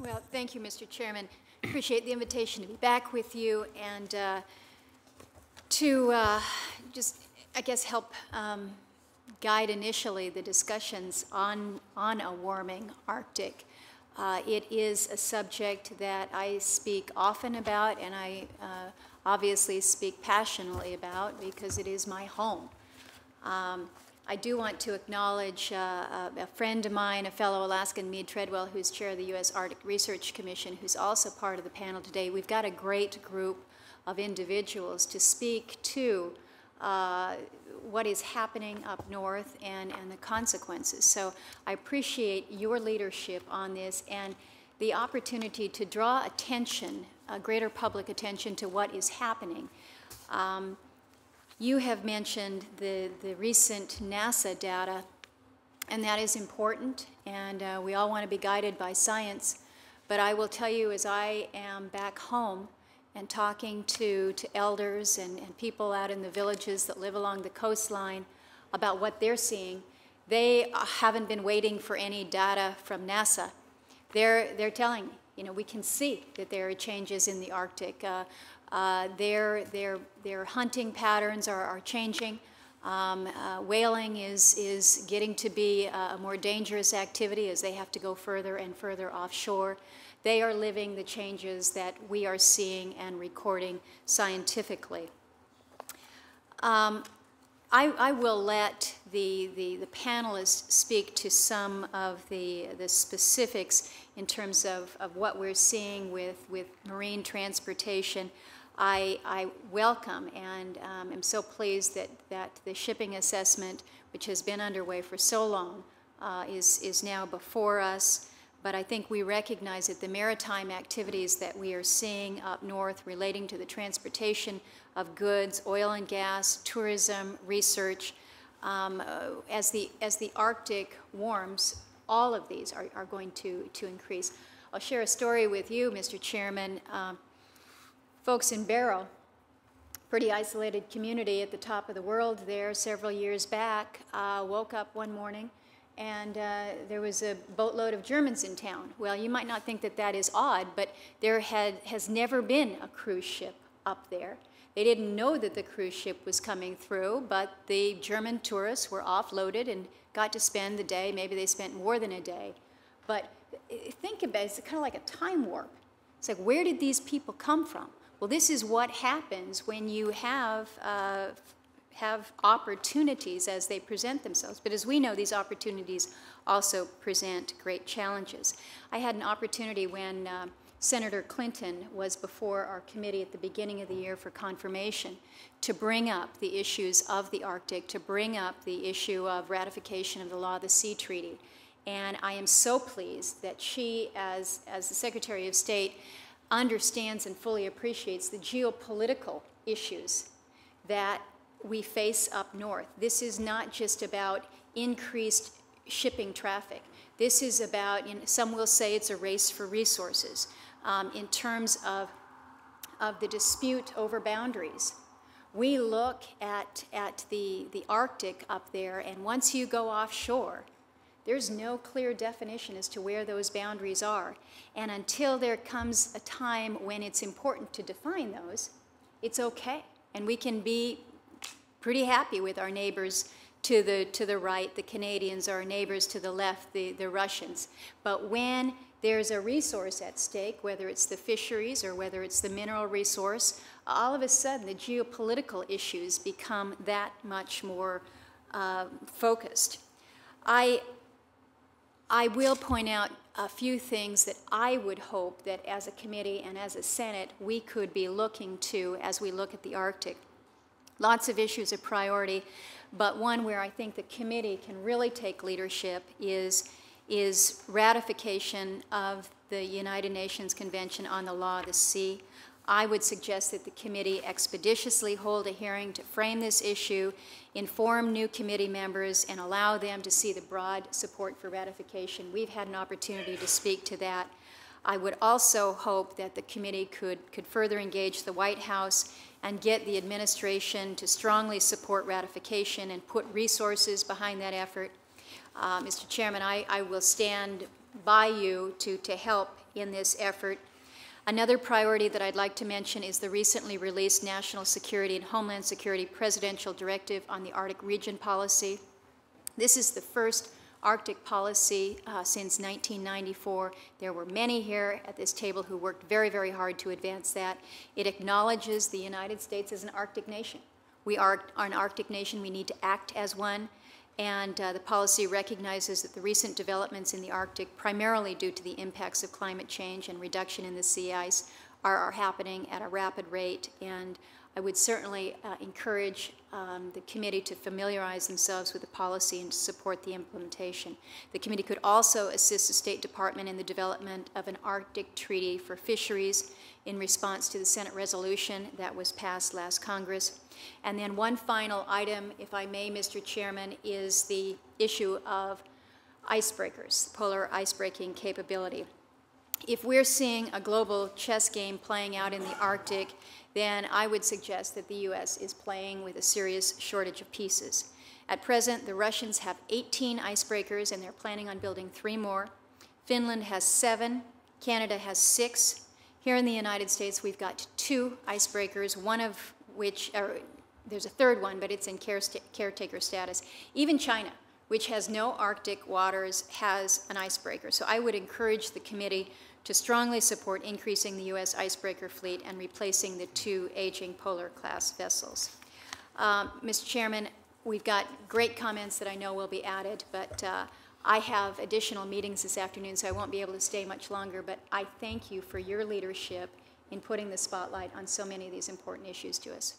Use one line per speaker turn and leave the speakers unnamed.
Well, thank you, Mr. Chairman. Appreciate the invitation to be back with you and to just, I guess, help guide initially the discussions on a warming Arctic. It is a subject that I speak often about, and I obviously speak passionately about because it is my home. I do want to acknowledge a friend of mine, a fellow Alaskan, Meade Treadwell, who's chair of the U.S. Arctic Research Commission, who's also part of the panel today. We've got a great group of individuals to speak to what is happening up north and the consequences. So I appreciate your leadership on this and the opportunity to draw attention, greater public attention to what is happening. You have mentioned the recent NASA data, and that is important, and we all want to be guided by science. But I will tell you, as I am back home and talking to elders and people out in the villages that live along the coastline about what they're seeing, they haven't been waiting for any data from NASA. They're telling me, you know, we can see that there are changes in the Arctic. Their hunting patterns are changing. Whaling is getting to be a more dangerous activity as they have to go further and further offshore. They are living the changes that we are seeing and recording scientifically. I will let the panelists speak to some of the specifics in terms of what we're seeing with marine transportation. I welcome and am so pleased that the shipping assessment, which has been underway for so long, is now before us. But I think we recognize that the maritime activities that we are seeing up north relating to the transportation of goods, oil and gas, tourism, research, as the Arctic warms, all of these are going to increase. I'll share a story with you, Mr. Chairman. Folks in Barrow, pretty isolated community at the top of the world there several years back, woke up one morning and there was a boatload of Germans in town. Well, you might not think that that is odd, but there has never been a cruise ship up there. They didn't know that the cruise ship was coming through, but the German tourists were offloaded and got to spend the day. Maybe they spent more than a day. But think about it, it's kind of like a time warp. It's like, where did these people come from? Well, this is what happens when you have opportunities as they present themselves. But as we know, these opportunities also present great challenges. I had an opportunity when Senator Clinton was before our committee at the beginning of the year for confirmation to bring up the issues of the Arctic, to bring up the issue of ratification of the Law of the Sea Treaty. And I am so pleased that she, as the Secretary of State, understands and fully appreciates the geopolitical issues that we face up north. This is not just about increased shipping traffic. This is about, some will say it's a race for resources in terms of the dispute over boundaries. We look at the Arctic up there, and once you go offshore, there's no clear definition as to where those boundaries are. And until there comes a time when it's important to define those, it's okay. And we can be pretty happy with our neighbors to the right, the Canadians, our neighbors to the left, the Russians. But when there's a resource at stake, whether it's the fisheries or whether it's the mineral resource, all of a sudden the geopolitical issues become that much more focused. I will point out a few things that I would hope that as a committee and as a Senate we could be looking to as we look at the Arctic. Lots of issues of priority, but one where I think the committee can really take leadership is ratification of the United Nations Convention on the Law of the Sea. I would suggest that the committee expeditiously hold a hearing to frame this issue, inform new committee members, and allow them to see the broad support for ratification. We've had an opportunity to speak to that. I would also hope that the committee could further engage the White House and get the administration to strongly support ratification and put resources behind that effort. Mr. Chairman, I will stand by you to help in this effort. Another priority that I'd like to mention is the recently released National Security and Homeland Security Presidential Directive on the Arctic Region Policy. This is the first Arctic policy since 1994. There were many here at this table who worked very, very hard to advance that. It acknowledges the United States as an Arctic nation. We are an Arctic nation. We need to act as one. And the policy recognizes that the recent developments in the Arctic, primarily due to the impacts of climate change and reduction in the sea ice, are happening at a rapid rate. And I would certainly encourage the committee to familiarize themselves with the policy and to support the implementation. The committee could also assist the State Department in the development of an Arctic treaty for fisheries in response to the Senate resolution that was passed last Congress. And then one final item, if I may, Mr. Chairman, is the issue of icebreakers, polar icebreaking capability. If we're seeing a global chess game playing out in the Arctic, then I would suggest that the U.S. is playing with a serious shortage of pieces. At present, the Russians have 18 icebreakers, and they're planning on building 3 more. Finland has 7. Canada has 6. Here in the United States, we've got 2 icebreakers, one of which, there's a third one, but it's in caretaker status. Even China, which has no Arctic waters, has an icebreaker. So I would encourage the committee to strongly support increasing the U.S. icebreaker fleet and replacing the 2 aging polar-class vessels. Mr. Chairman, we've got great comments that I know will be added, but I have additional meetings this afternoon, so I won't be able to stay much longer, but I thank you for your leadership in putting the spotlight on so many of these important issues to us.